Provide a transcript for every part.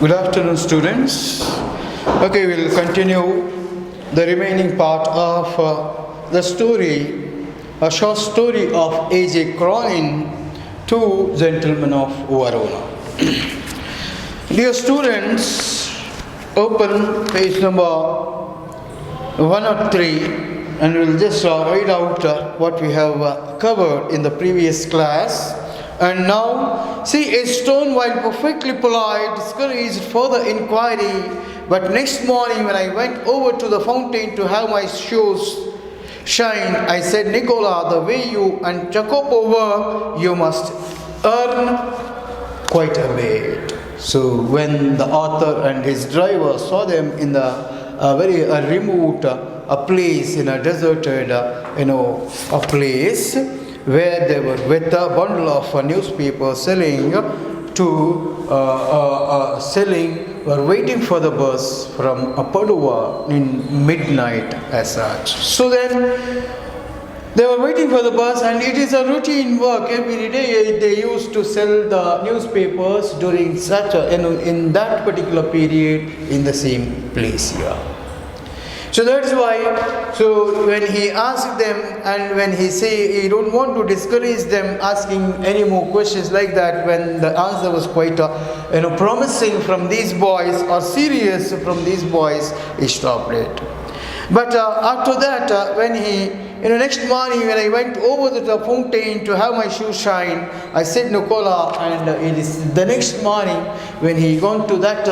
Good afternoon, students. Okay, we'll continue the remaining part of the story, a short story of A.J. Cronin, Two Gentlemen of Verona. Dear students, open page number 103 and we'll just read out what we have covered in the previous class. And now, see, a stone, while perfectly polite, discouraged further inquiry. But next morning, when I went over to the fountain to have my shoes shine, I said, Nicola, the way you and Jacopo work, you must earn quite a bit. So, when the author and his driver saw them in a very remote a place, in a deserted, a place, where they were with a bundle of newspapers selling, were waiting for the bus from Padua in midnight as such. So then they were waiting for the bus, and it is a routine work. Every day they used to sell the newspapers during such in that particular period in the same place here. So that's why, so when he asked them, and when he say he don't want to discourage them asking any more questions like that, when the answer was quite promising from these boys, or serious from these boys, he stopped it. But after that, when he, next morning when I went over to the fountain to have my shoes shine, I said Nicola, and it is the next morning when he gone to that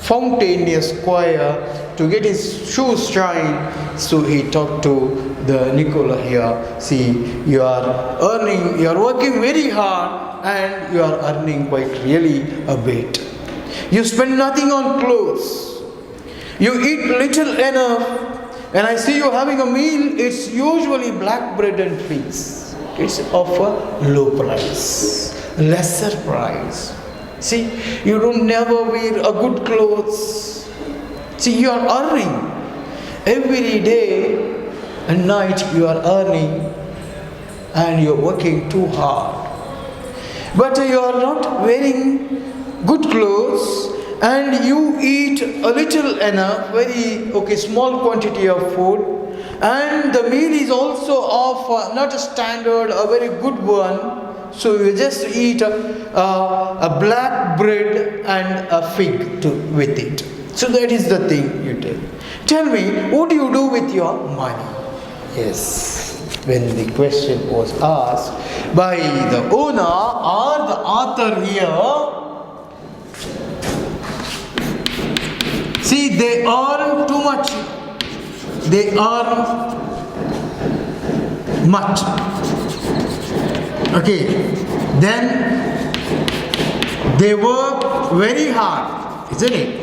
fountain near square to get his shoes shine. So he talked to the Nicola here. See, you are working very hard, and you are earning quite really a bit. You spend nothing on clothes. You eat little enough. When I see you having a meal, it's usually black bread and figs. It's of a low price, lesser price. See, you don't never wear a good clothes. See, you are earning. Every day and night you are earning, and you are working too hard. But you are not wearing good clothes, and you eat a little enough, very small quantity of food, and the meal is also of not a standard, a very good one. So you just eat a black bread and a fig with it. So that is the thing you tell. Tell me, what do you do with your money? Yes, when the question was asked by the owner or the author here, see, they earn too much. They earn much. Okay, then they work very hard, isn't it?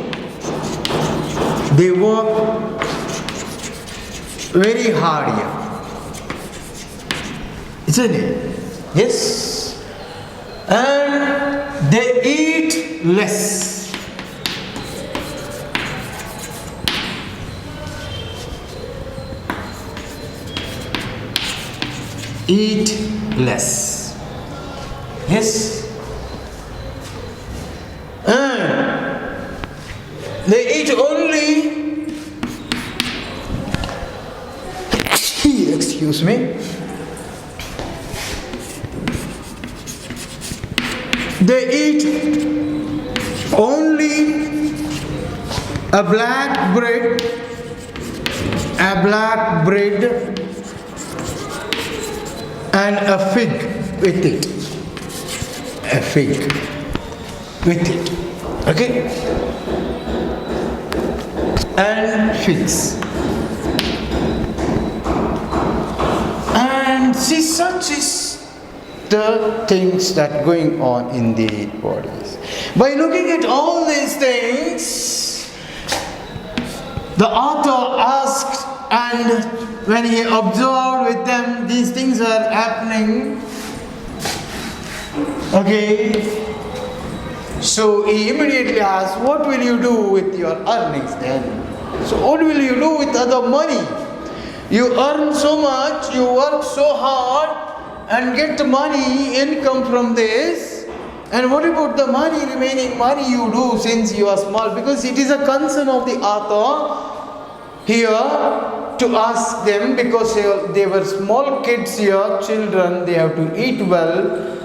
They work very hard here, isn't it? Yes. And they eat less. Eat less. Yes. And they eat only, excuse me, they eat only a black bread, and a fig with it. A fig with it. Okay? And figs. And see, such is the things that going on in the bodies. By looking at all these things, the author asked, and when he observed with them, these things are happening. Okay. So he immediately asked, what will you do with your earnings then? So what will you do with other money? You earn so much, you work so hard and get money, income from this. And what about the money, remaining money you do since you are small? Because it is a concern of the author here to ask them, because they were small kids here, children, they have to eat well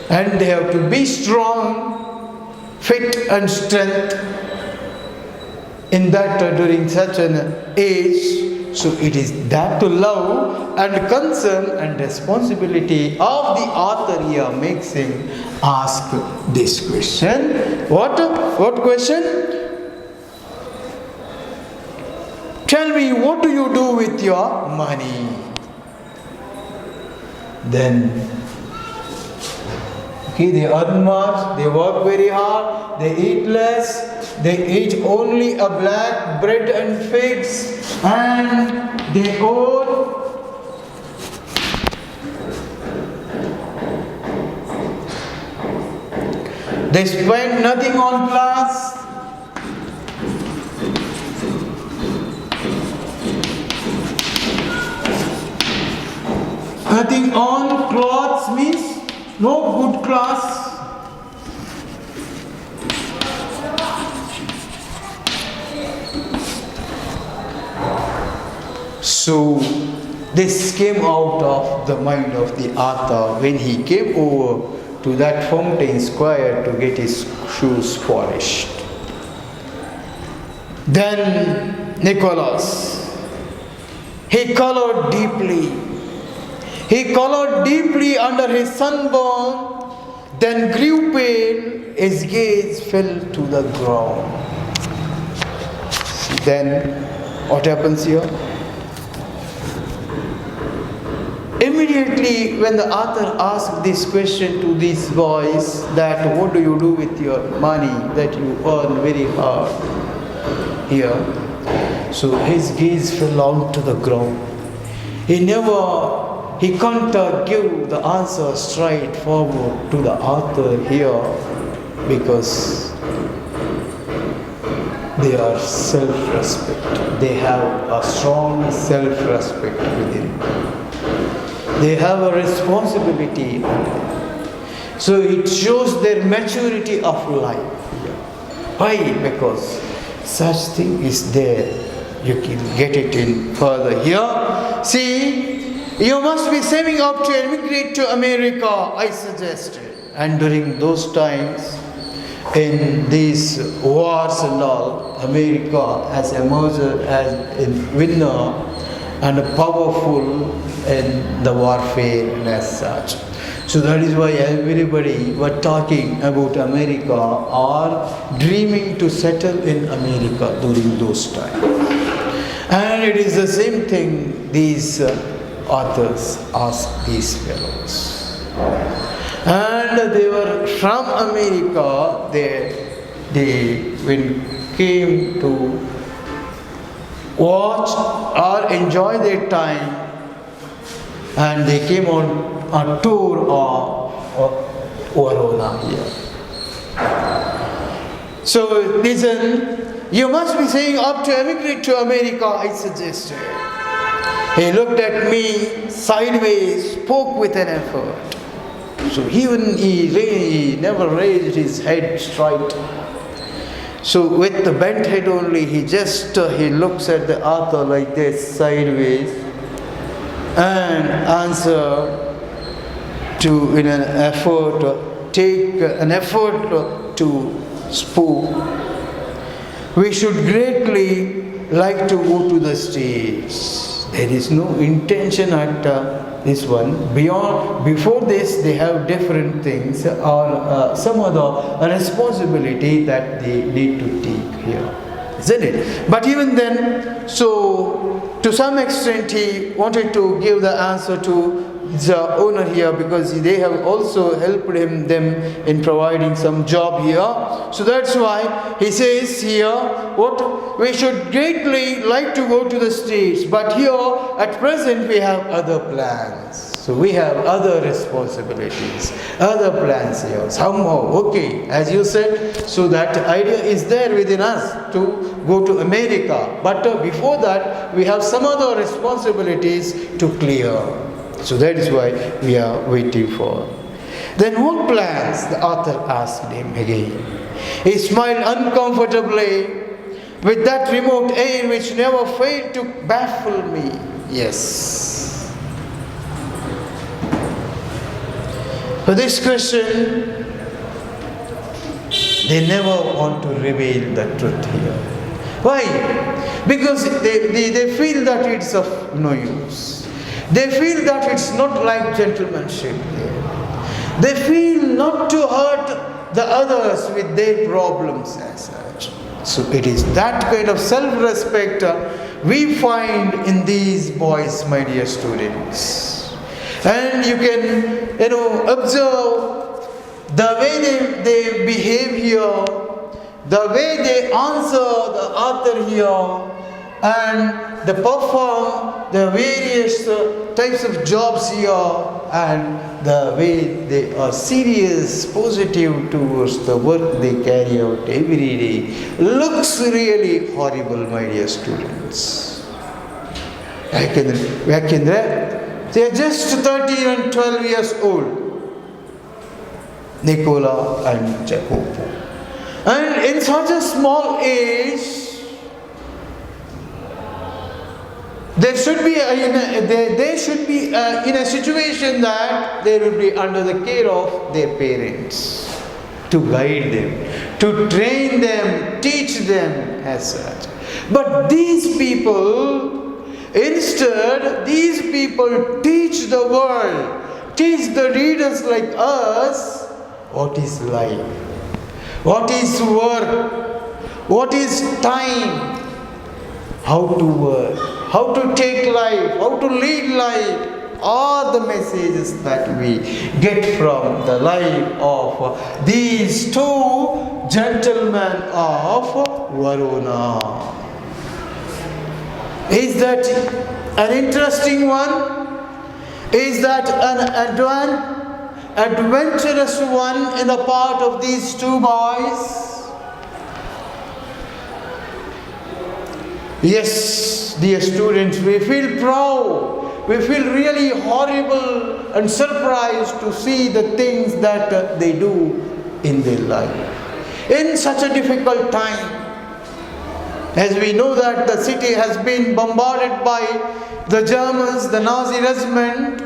and they have to be strong, fit and strength in that during such an age. So it is that love and concern and responsibility of the author here makes him ask this question. What question? Tell me, what do you do with your money? Then, they earn much, they work very hard, they eat less, they eat only a black bread and figs, and they own they spend nothing on class. Nothing on clothes means no good class. So this came out of the mind of the author when he came over to that fountain square to get his shoes polished. Then Nicholas, he colored deeply. He colored deeply under his sunburn, then grew pale, his gaze fell to the ground. Then what happens here? Immediately when the author asked this question to these boys, that what do you do with your money that you earn very hard here? So his gaze fell on to the ground. He can't give the answer straight forward to the author here, because they are self-respect. They have a strong self-respect within them. They have a responsibility. So it shows their maturity of life. Why? Because such thing is there. You can get it in further here. See, you must be saving up to emigrate to America, I suggested. And during those times, in these wars and all, America has emerged as a winner and powerful in the warfare and as such. So that is why everybody were talking about America or dreaming to settle in America during those times. And it is the same thing these authors asked these fellows. And they were from America. They when came to watch or enjoy their time, and they came on a tour of Verona here. So listen, you must be saying up to emigrate to America, I suggested. He looked at me sideways, spoke with an effort. So he never raised his head straight. So with the bent head only, he looks at the author like this, sideways, and answer to, in an effort, take an effort to spoke. We should greatly like to go to the stage. There is no intention at this one. Before this, they have different things or some other responsibility that they need to take here, isn't it? But even then, so to some extent, he wanted to give the answer to the owner here, because they have also helped them in providing some job here. So that's why he says here, what we should greatly like to go to the stage, but here at present we have other plans. So we have other responsibilities, other plans here. Somehow, okay, as you said, so that idea is there within us to go to America. But before that, we have some other responsibilities to clear. So that is why we are waiting for. Then what plans? The author asked him again. He smiled uncomfortably with that remote air which never failed to baffle me. Yes. For this question, they never want to reveal the truth here. Why? Because they feel that it's of no use. They feel that it's not like gentlemanship here. They feel not to hurt the others with their problems as such. So it is that kind of self-respect we find in these boys, my dear students. And you can, observe the way they behave here, the way they answer the author here, and they perform the various types of jobs here, and the way they are serious, positive towards the work they carry out every day looks really horrible, my dear students. Yakendre, they are just 13 and 12 years old, Nicola and Jacopo. And in such a small age, they should be in a situation that they will be under the care of their parents to guide them, to train them, teach them as such. But these people, instead, these people teach the world, teach the readers like us what is life, what is work, what is time, how to work, how to take life, how to lead life, are the messages that we get from the life of these two gentlemen of Verona. Is that an interesting one? Is that an adventurous one in the part of these two boys? Yes, dear students, we feel proud, we feel really horrible and surprised to see the things that they do in their life. In such a difficult time, as we know that the city has been bombarded by the Germans, the Nazi regiment,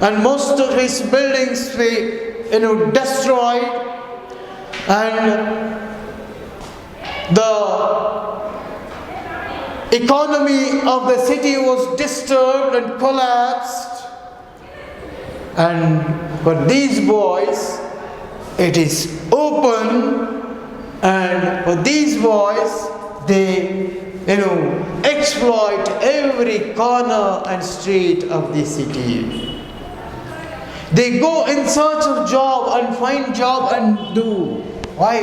and most of its buildings were destroyed, and the economy of the city was disturbed and collapsed. And for these boys, it is open, and for these boys, they exploit every corner and street of the city. They go in search of job and find job and do. Why?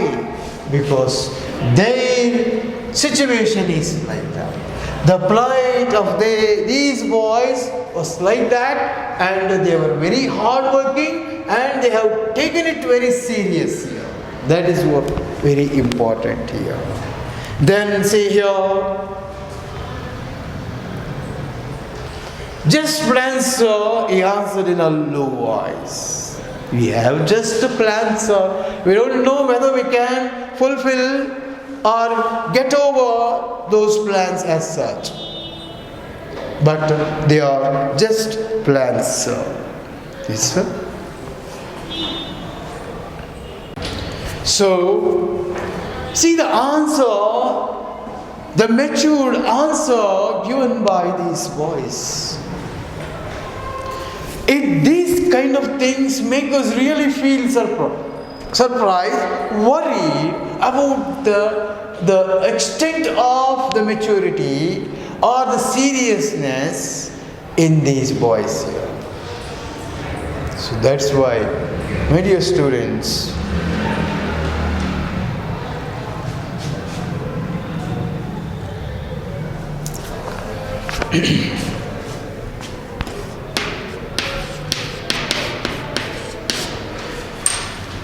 Because their situation is like that. The plight of these boys was like that, and they were very hardworking, and they have taken it very seriously. That is what very important here. Then see here, just plans, sir, he answered in a low voice. We have just plans, sir. We don't know whether we can fulfill or get over those plans as such. But they are just plans, sir. Yes, sir. So, see the answer, the matured answer given by these boys. These kind of things make us really feel surprised, worried about the extent of the maturity or the seriousness in these boys here. So that's why, my dear students,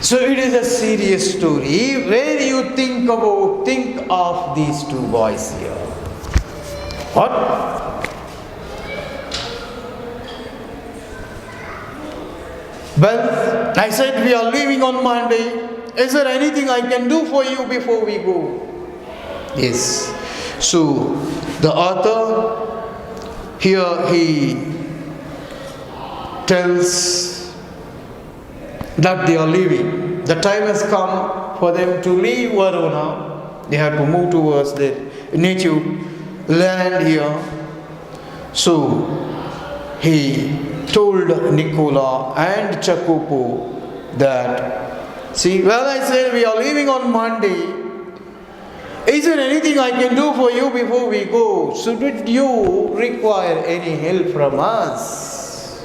so it is a serious story where you think of these two boys here. What? Well, I said we are leaving on Monday. Is there anything I can do for you before we go? Yes. So the author here he tells that they are leaving. The time has come for them to leave Verona. They have to move towards their native land here. So he told Nicola and Jacopo that, see, well, I said we are leaving on Monday. Is there anything I can do for you before we go? Shouldn't you require any help from us?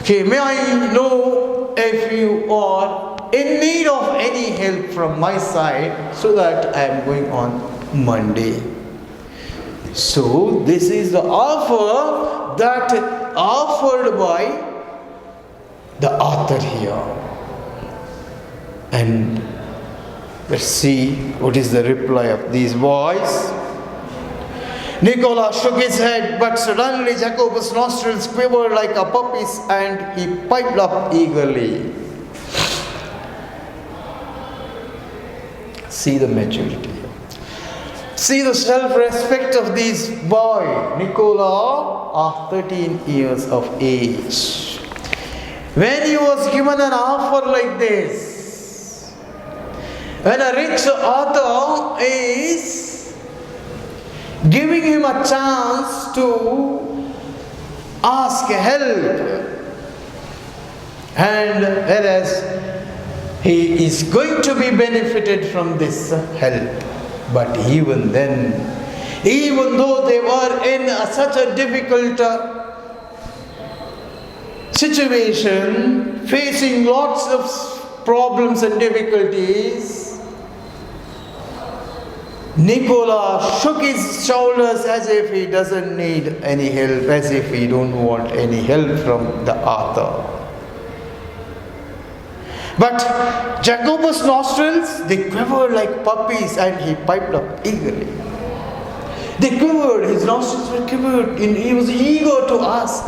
Okay, may I know if you are in need of any help from my side so that I am going on Monday. So this is the offer that offered by the author here. And let's see what is the reply of these boys. Nicola shook his head, but suddenly Jacob's nostrils quivered like a puppy's and he piped up eagerly. See the maturity. See the self-respect of this boy, Nicola, of 13 years of age. When he was given an offer like this, when a rich author is giving him a chance to ask help, and whereas he is going to be benefited from this help. But even then, even though they were in such a difficult situation, facing lots of problems and difficulties, Nicola shook his shoulders as if he doesn't need any help, as if he don't want any help from the author. But Jacobus' nostrils, they quivered like puppies and he piped up eagerly. They quivered, his nostrils were quivered, and he was eager to ask.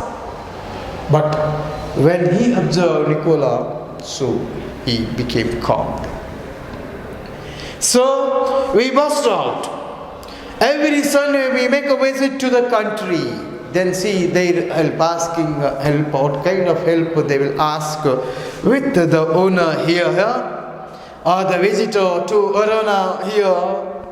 But when he observed Nicola, so he became calm. So we burst out. Every Sunday we make a visit to the country. Then see their help, asking help, what kind of help they will ask with the owner here, or the visitor to Verona here.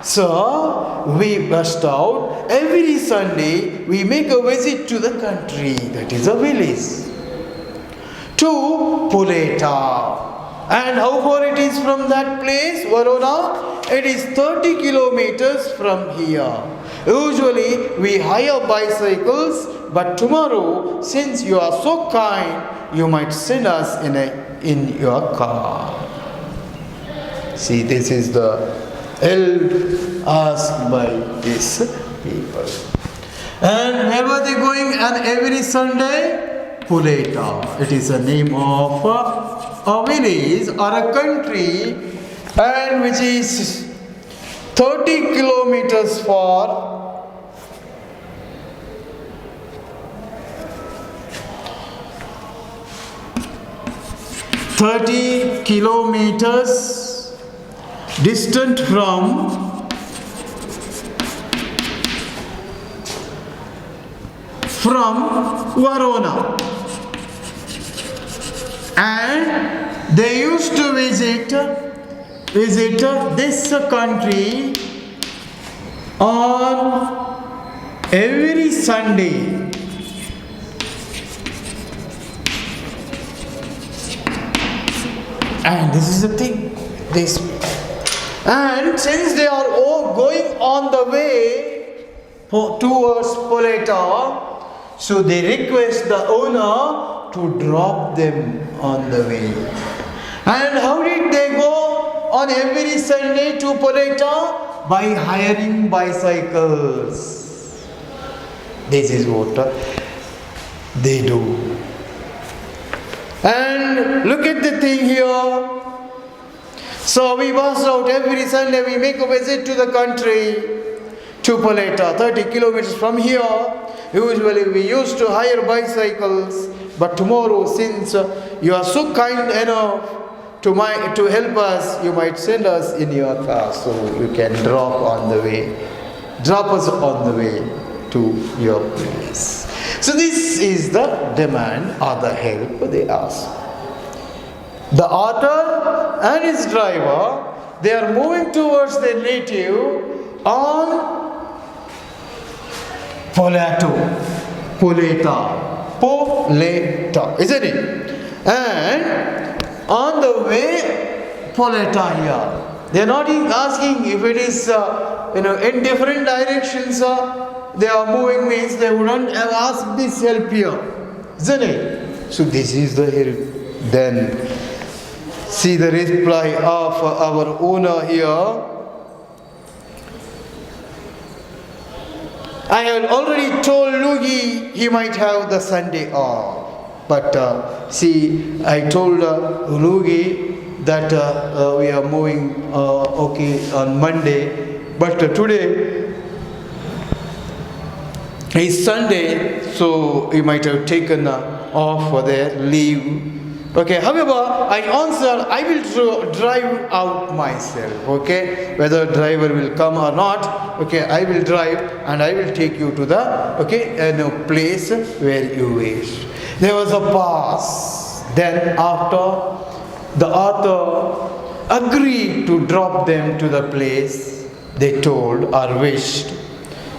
So we burst out. Every Sunday we make a visit to the country, that is a village, to Puleta. And how far it is from that place, Verona? It is 30 kilometers from here. Usually we hire bicycles, but tomorrow, since you are so kind, you might send us in your car. See, this is the help asked by these people. And where were they going? And every Sunday, Puleta. It is the name of a village or a country, and which is 30 kilometers far. 30 kilometers distant from Verona. And they used to visit this country on every Sunday. And this is the thing. And since they are all going on the way towards Puleta, so they request the owner to drop them on the way. And how did they go on every Sunday to Puleta? By hiring bicycles. This is what they do. And look at the thing here. So we burst out every Sunday, we make a visit to the country to Poleta, 30 kilometers from here. Usually we used to hire bicycles, but tomorrow, since you are so kind enough to help us, you might send us in your car so you can drop us on the way to your place. So this is the demand or the help they ask. The author and his driver, they are moving towards their native on Poleta, isn't it? And on the way Poleta here, they are not asking if it is in different directions. They are moving means they wouldn't have asked this help here, isn't it? So this is the help. Then see the reply of our owner here. I had already told Lugi he might have the Sunday off. But I told Lugi that we are moving on Monday. But today is Sunday, so he might have taken off for their leave. Okay, however, I answered, I will drive out myself, okay, whether driver will come or not, okay, I will drive and I will take you to the, place where you wish. There was a pause. Then after the author agreed to drop them to the place they told or wished,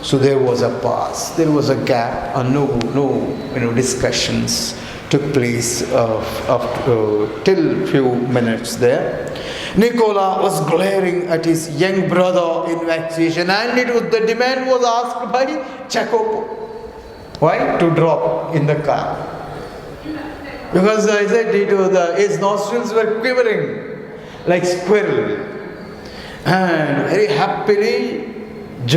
so there was a pause, there was a gap, and no discussions took place till few minutes there. Nicola was glaring at his young brother in vexation, and the demand was asked by Jacopo. Why? To drop in the car. Because I said his nostrils were quivering like squirrel, and very happily, with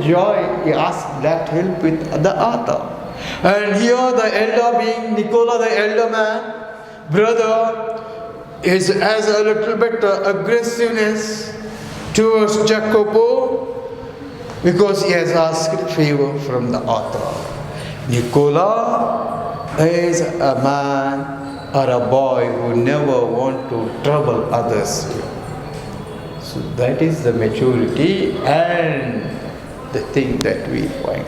joy, he asked that help with the author. And here the elder, being Nicola, the elder man, brother, has a little bit aggressiveness towards Jacopo because he has asked favor from the author. Nicola is a man or a boy who never want to trouble others. So that is the maturity and the thing that we find.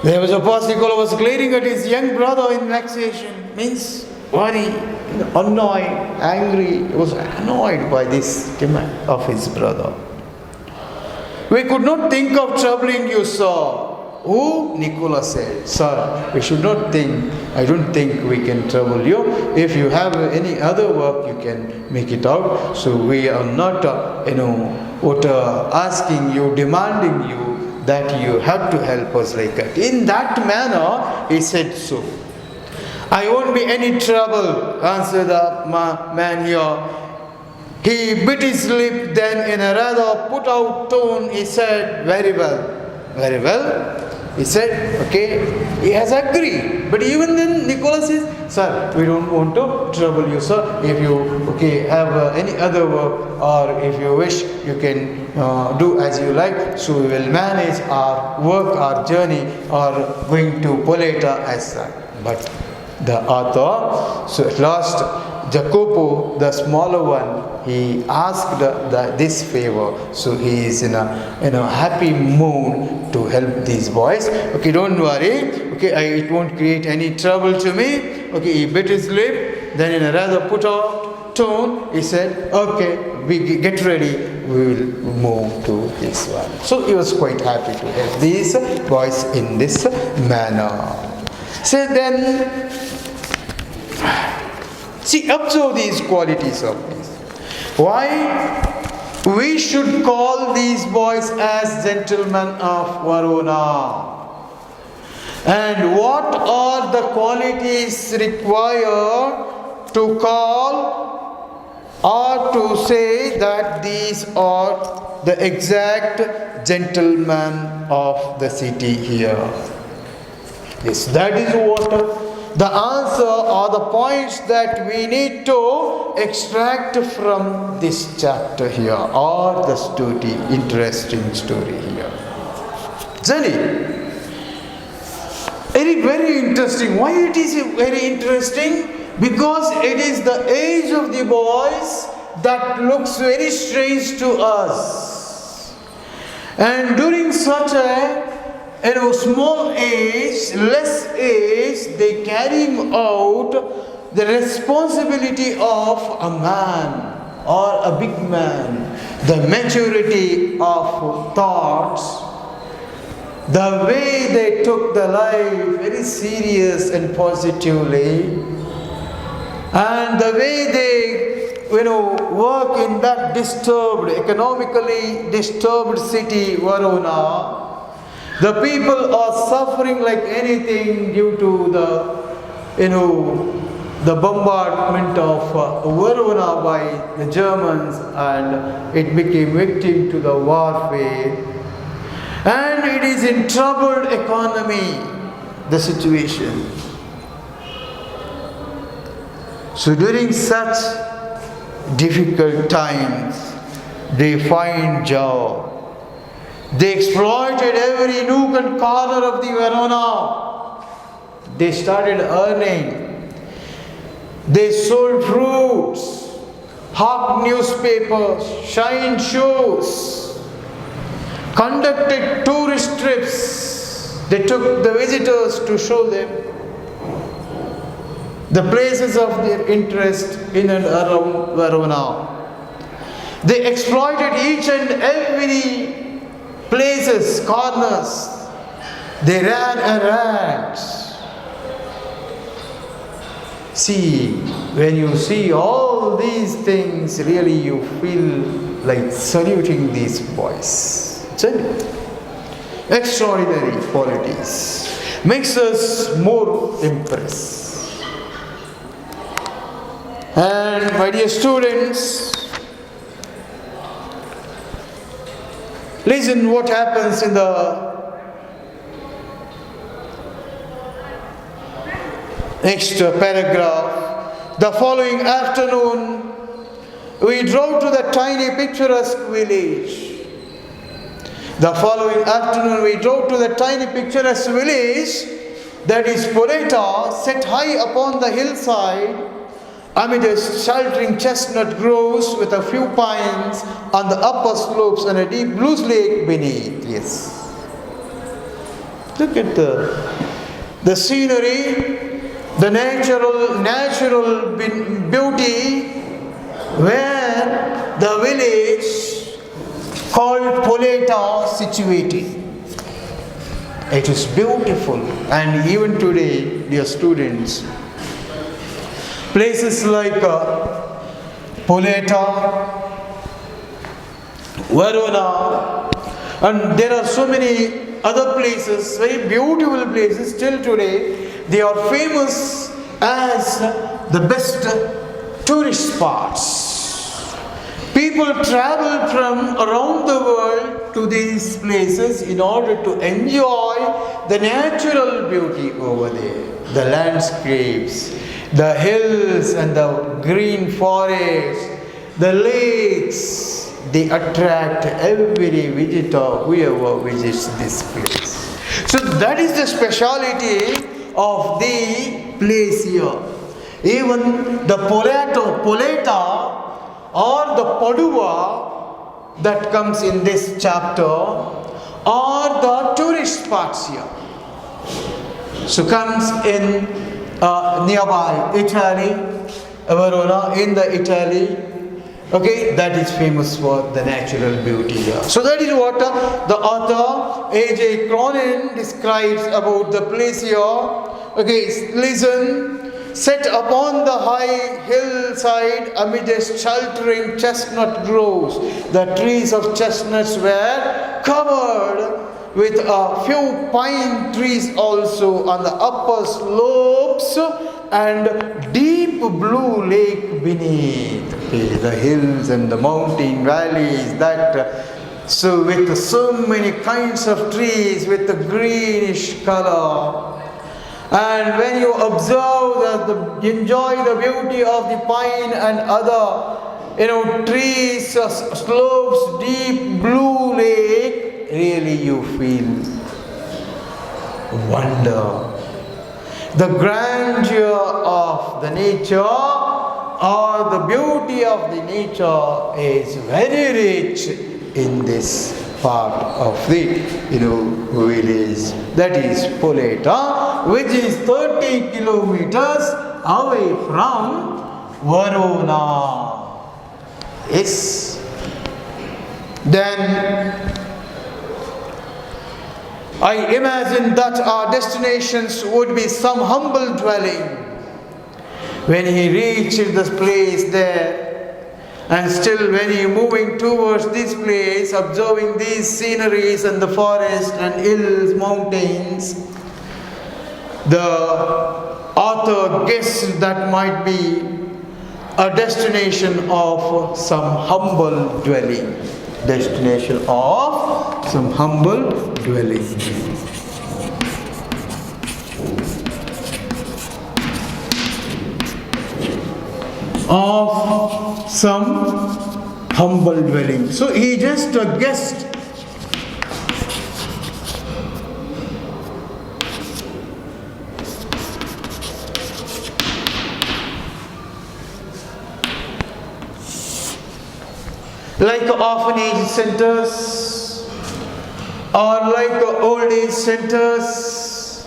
There was a pause. Nicola was glaring at his young brother in vexation, means worry, annoyed, angry. He was annoyed by this demand of his brother. We could not think of troubling you, sir. Who? Nicola said, sir, we should not think, I don't think we can trouble you. If you have any other work, you can make it out. So we are not, asking you, demanding you, that you have to help us like that. In that manner, he said so. I won't be any trouble, answered the man here. He bit his lip, then in a rather put out tone, he said, very well. Very well. He said, okay, he has agreed. But even then, Nicola says, sir, we don't want to trouble you, sir. If you, have any other work, or if you wish, you can do as you like. So we will manage our work, our journey, or going to Poleta as such. But the author, so at last, Jacopo, the smaller one, he asked this favor. So he is in a happy mood to help these boys. Okay, don't worry. Okay, it won't create any trouble to me. Okay, he bit his lip. Then in a rather put out tone, he said, okay, we get ready. We will move to this one. So he was quite happy to help these boys in this manner. So then, observe these qualities of this. Why we should call these boys as gentlemen of Verona? And what are the qualities required to call or to say that these are the exact gentlemen of the city here? Yes, that is what the answer or the points that we need to extract from this chapter here, or the story, interesting story here. Isn't it is very interesting. Why it is very interesting? Because it is the age of the boys that looks very strange to us. And during such a small age, less age, they carrying out the responsibility of a man or a big man, the maturity of thoughts, the way they took the life very serious and positively, and the way they work in that disturbed, economically disturbed city, Verona. The people are suffering like anything due to the bombardment of Verona by the Germans, and it became victim to the warfare. And it is in troubled economy, the situation. So during such difficult times, they find job. They exploited every nook and corner of the Verona. They started earning. They sold fruits, hawked newspapers, shined shows, conducted tourist trips. They took the visitors to show them the places of their interest in and around Verona. They exploited each and every places, corners. They ran errands. See, when you see all these things, really you feel like saluting these boys. Extraordinary qualities. Makes us more impressed. And my dear students, listen what happens in the next paragraph. The following afternoon, we drove to the tiny picturesque village. The following afternoon, we drove to the tiny picturesque village that is Poleta, set high upon the hillside, amid a sheltering chestnut groves with a few pines on the upper slopes and a deep blue lake beneath. Yes. Look at the scenery, the natural beauty, where the village called Poleta situated. It is beautiful, and even today, dear students, places like Poleta, Verona, and there are so many other places, very beautiful places still today. They are famous as the best tourist spots. People travel from around the world to these places in order to enjoy the natural beauty over there, the landscapes, the hills and the green forest, the lakes. They attract every visitor, whoever visits this place. So that is the speciality of the place here. Even the Poleta or the Padua that comes in this chapter are the tourist spots here. So comes in nearby Italy, Verona, in the Italy. Okay, that is famous for the natural beauty here. So that is what the author A.J. Cronin describes about the place here. Okay, listen. Set upon the high hillside amidst sheltering chestnut groves, the trees of chestnuts were covered with a few pine trees also on the upper slopes, and deep blue lake beneath. Okay, the hills and the mountain valleys, that so with so many kinds of trees with the greenish color. And when you observe enjoy the beauty of the pine and other, trees, slopes, deep blue lake, really you feel wonder. The grandeur of the nature or the beauty of the nature is very rich in this part of the village, that is Poleta, which is 30 kilometers away from Verona. Yes. Then I imagine that our destinations would be some humble dwelling. When he reached this place there, and still when he moving towards this place, observing these sceneries and the forest and hills, mountains, the author guessed that might be a destination of some humble dwelling. Destination of some humble dwelling. Of some humble dwelling. So he just guessed. Like orphanage centers, or like old age centers,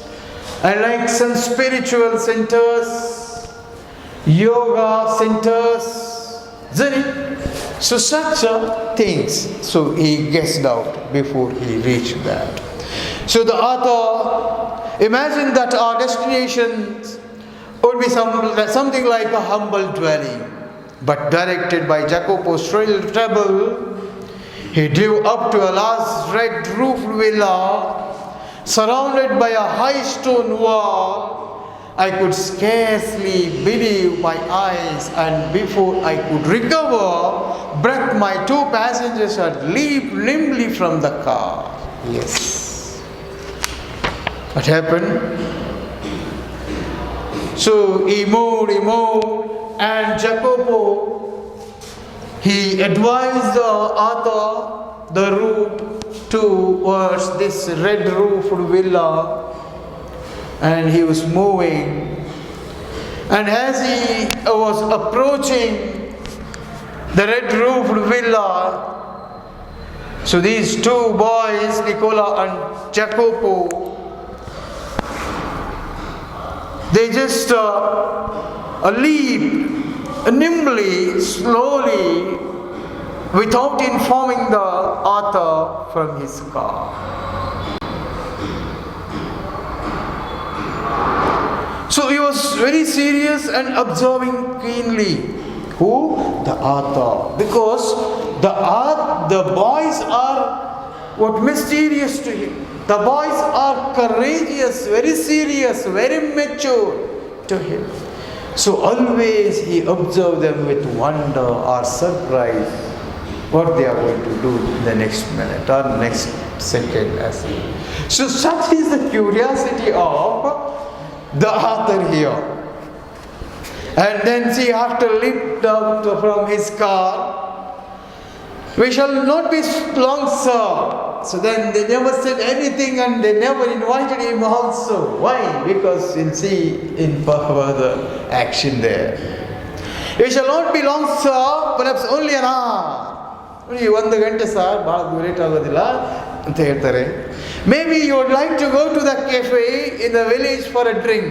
and like some spiritual centers, yoga centers, isn't it? So such things. So he guessed out before he reached that. So the author imagined that our destinations would be something like a humble dwelling. But directed by Jacopo's treble, he drove up to a large red-roofed villa surrounded by a high stone wall. I could scarcely believe my eyes, and before I could recover breath, my two passengers had leaped nimbly from the car. Yes. What happened? So he moved, and Jacopo, he advised the author the route towards this red-roofed villa, and he was moving. And as he was approaching the red-roofed villa, so these two boys, Nicola and Jacopo, they just leaped nimbly, slowly, without informing the author from his car. So he was very serious and observing keenly. Who? The author. Because the boys are mysterious to him. The boys are courageous, very serious, very mature to him. So always he observed them with wonder or surprise what they are going to do in the next minute or next second. So such is the curiosity of the author here. And then see, after leaped out from his car, we shall not be long, sir. So then they never said anything, and they never invited him also. Why? Because you'll see in further action there. We shall not be long, sir, perhaps only an hour. Only 1 ಗಂಟೆ sir, ಭಾಳ late ಆಗೋದಿಲ್ಲ ಅಂತ ಹೇಳ್ತಾರೆ. Maybe you would like to go to the cafe in the village for a drink.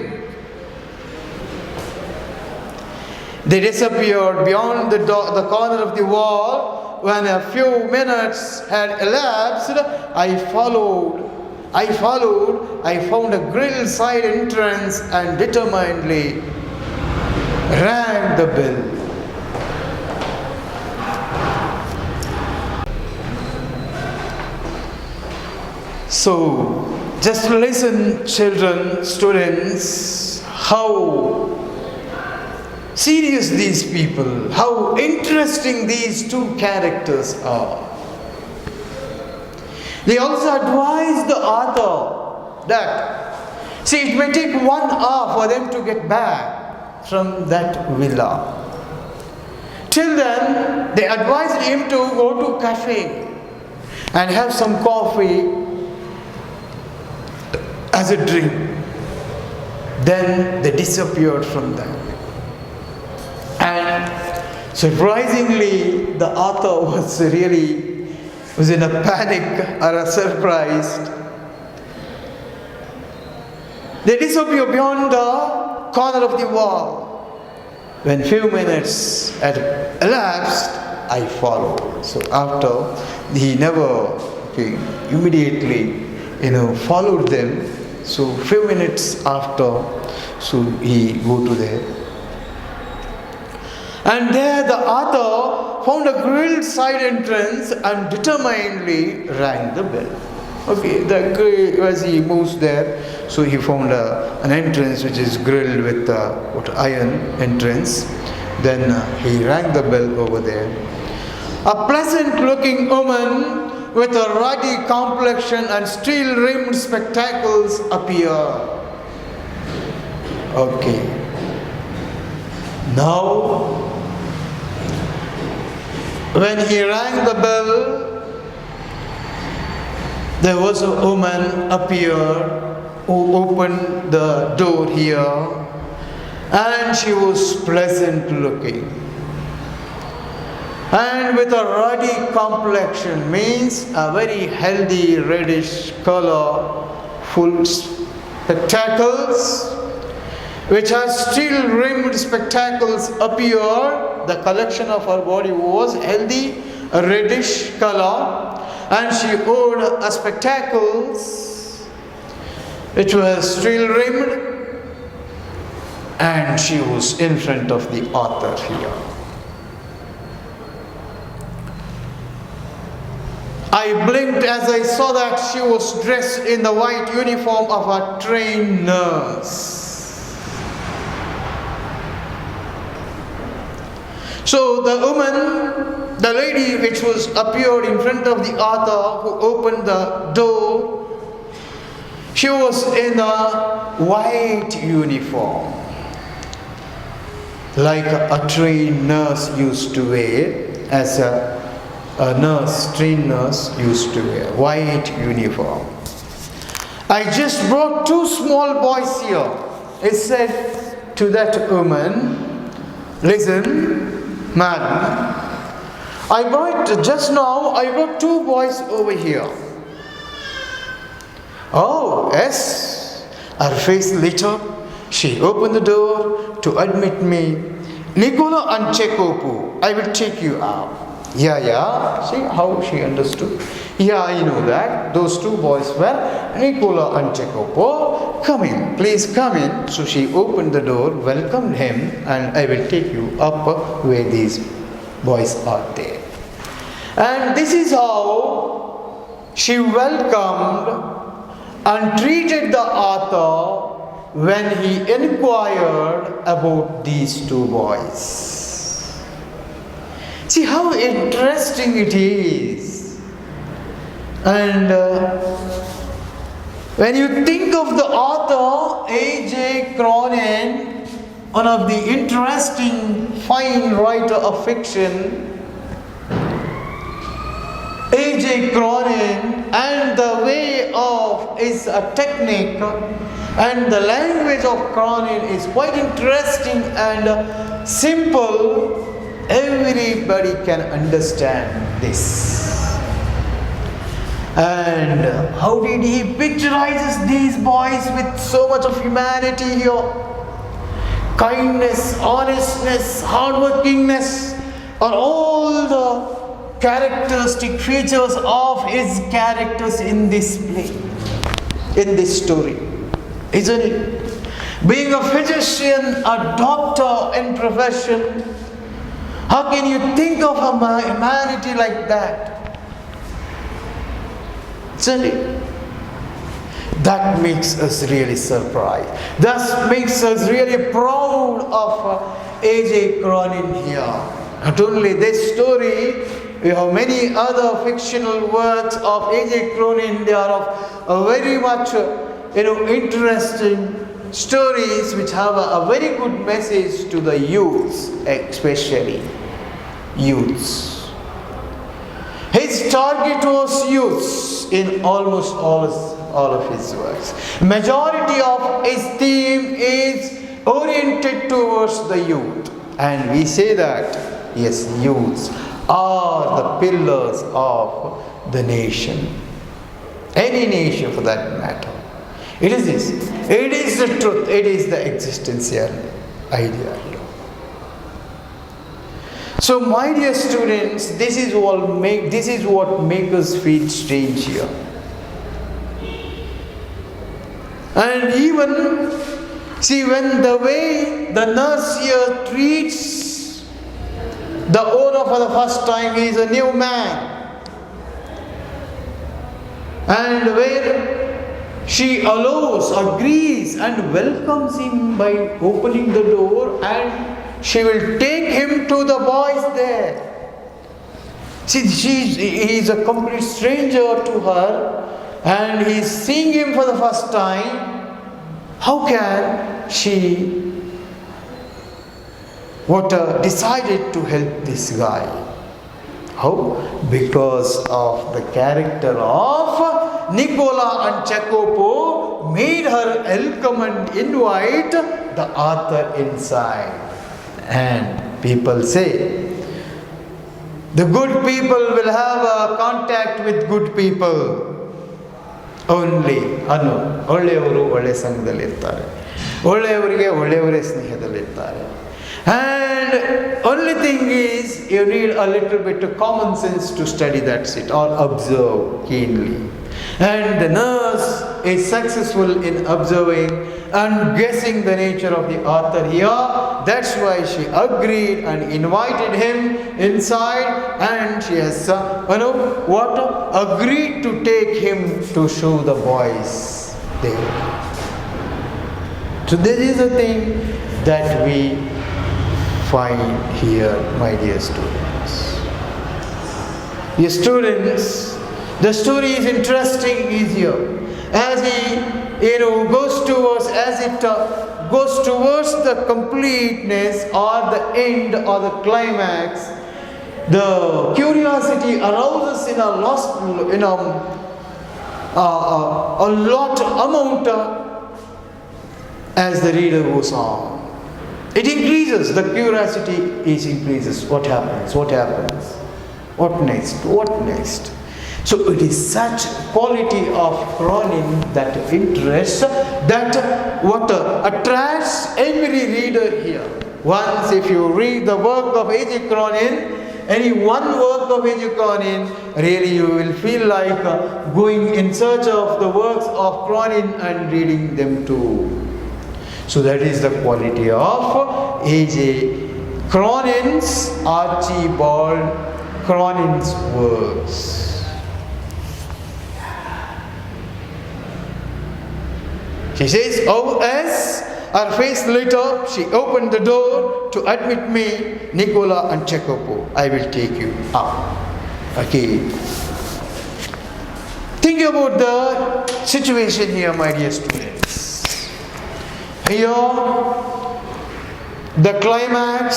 They disappeared beyond the corner of the wall. When a few minutes had elapsed, I found a grill side entrance and determinedly rang the bell. So, just listen, children, students, how serious these people, how interesting these two characters are. They also advise the author that See, it may take 1 hour for them to get back from that villa. Till then, they advised him to go to cafe and have some coffee as a drink. Then they disappeared from there. And surprisingly, the author was in a panic or a surprised. They disappeared beyond the corner of the wall. When few minutes had elapsed, I followed. So after, he never immediately followed them. So few minutes after, so he go to there. And there the author found a grilled side entrance and determinedly rang the bell. Okay, as he moves there, so he found an entrance which is grilled with iron entrance. Then he rang the bell over there. A pleasant looking woman with a ruddy complexion and steel rimmed spectacles appeared. Okay. Now, when he rang the bell, there was a woman appeared who opened the door here, and she was pleasant looking and with a ruddy complexion, means a very healthy reddish color, full spectacles, which has steel rimmed spectacles appeared. The collection of her body was healthy, a reddish color, and she wore a spectacles which was steel rimmed, and she was in front of the author here. I blinked as I saw that she was dressed in the white uniform of a trained nurse. So the woman, the lady which was appeared in front of the author who opened the door, she was in a white uniform, like a trained nurse used to wear, as a trained nurse used to wear, white uniform. I just brought 2 small boys here. It said to that woman, listen, madam, I brought 2 boys over here. Oh, yes. Her face lit up. She opened the door to admit me. Nicola and Chekopu, I will take you out. Yeah. See how she understood? Yeah, I know that. Those 2 boys were Nicola and Chekopu. Come in, please come in. So she opened the door, welcomed him, and I will take you up where these boys are there. And this is how she welcomed and treated the author when he inquired about these 2 boys. See how interesting it is. And when you think of the author A.J. Cronin, one of the interesting, fine writer of fiction, A.J. Cronin, and the way of his technique and the language of Cronin is quite interesting and simple. Everybody can understand this. And how did he picturizes these boys with so much of humanity here? Kindness, honestness, hardworkingness are all the characteristic features of his characters in this play, in this story, isn't it? Being a physician, a doctor in profession, how can you think of a humanity like that? Isn't it? That makes us really surprised. That makes us really proud of A.J. Cronin here. Not only this story, we have many other fictional works of A.J. Cronin. They are of very much interesting stories which have a very good message to the youths, especially youths. His target was youths in almost all of his works. Majority of his theme is oriented towards the youth. And we say that, yes, youths are the pillars of the nation. Any nation for that matter. It is this. It is the truth. It is the existential idea. So, my dear students, this is what makes us feel strange here. And even see, when the way the nurse here treats the owner for the first time, he is a new man. And where she agrees and welcomes him by opening the door, and she will take him to the boys there. See, he is a complete stranger to her, and he is seeing him for the first time. How can she decided to help this guy? How? Because of the character of Nicola and Jacopo made her welcome and invite the author inside. And people say, the good people will have a contact with good people. Only ಒಳ್ಳೆಯವರು ಒಳ್ಳೆ ಸಂಘದಲ್ಲಿರ್ತಾರೆ, ಒಳ್ಳೆಯವರಿಗೆ ಒಳ್ಳೆಯವರೇ ಸ್ನೇಹದಲ್ಲಿರ್ತಾರೆ. And only thing is, you need a little bit of common sense to study that shit or observe keenly. And the nurse is successful in observing and guessing the nature of the author here. That's why she agreed and invited him inside, and she has agreed to take him to show the boys there. So this is the thing that we find here, my dear students. Dear students, the story is interesting here. As he goes towards the completeness or the end or the climax, the curiosity arouses in a lot amount as the reader goes on. It increases, the curiosity increases. What happens? What happens? What next? What next? So it is such quality of Cronin that interests, that attracts every reader here. Once if you read the work of A.J. Cronin, any one work of A.J. Cronin, really you will feel like going in search of the works of Cronin and reading them too. So that is the quality of A.J. Cronin's, Archibald Cronin's works. She says, as her face lit up, she opened the door to admit me, Nicola and Jacopo. I will take you up. Okay. Think about the situation here, my dear students. Here, the climax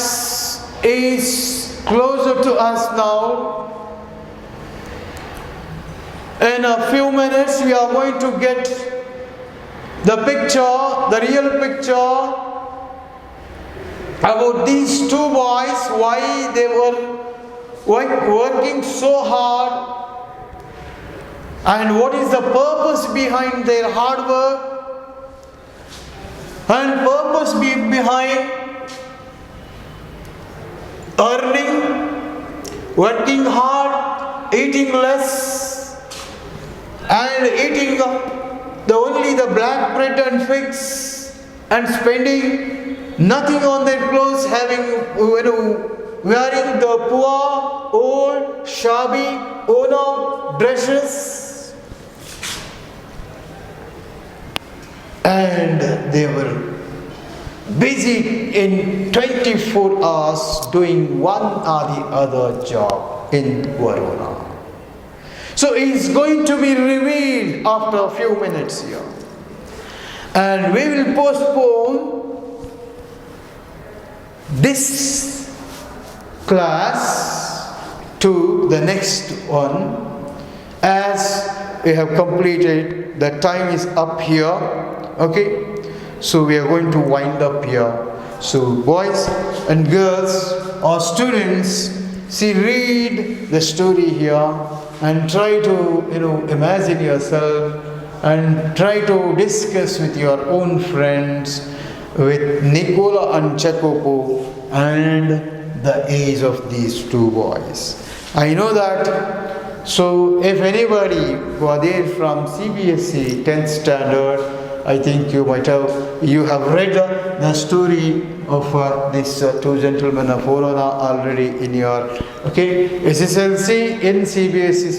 is closer to us now. In a few minutes, we are going to get the picture, the real picture about these two boys, why they were working so hard, and what is the purpose behind their hard work, and purpose behind earning, working hard, eating less, and eating only the black bread and figs, and spending nothing on their clothes, wearing the poor, old, shabby, worn-out dresses. And they were busy in 24 hours doing one or the other job in Verona. So it's going to be revealed after a few minutes here. and we will postpone this class to the next one, as we have completed, the time is up here. Okay, so we are going to wind up here. So boys and girls or students, see, read the story here and try to imagine yourself and try to discuss with your own friends, with Nicola and Jacopo, and the age of these two boys. I know that. So if anybody who are there from CBSE 10th standard, I think you have read the story of these two gentlemen of Verona already in your SSLC in CBSE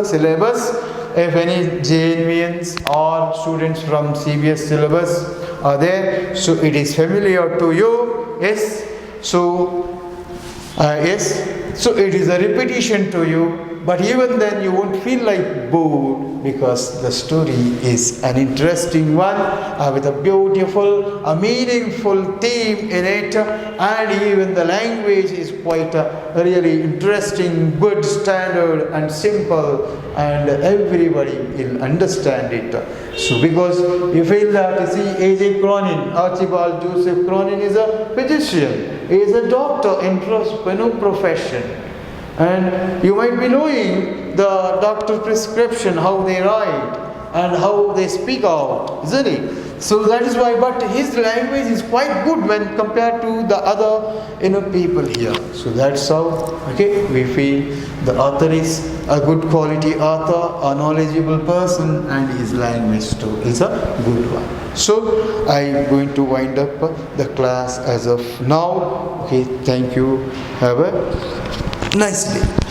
syllabus. If any JNVians or students from CBS syllabus are there, so it is familiar to you. Yes. So so it is a repetition to you. But even then you won't feel like bored, because the story is an interesting one with a beautiful, a meaningful theme in it, and even the language is quite really interesting, good, standard and simple, and everybody will understand it. So because you feel that, you see, A.J. Cronin, Archibald Joseph Cronin is a physician, he is a doctor in profession. And you might be knowing the doctor prescription, how they write and how they speak out, isn't it? So that is why, but his language is quite good when compared to the other people here. So that's how we feel the author is a good quality author, a knowledgeable person, and his language too is a good one. So I am going to wind up the class as of now. Thank you. Have a nice day.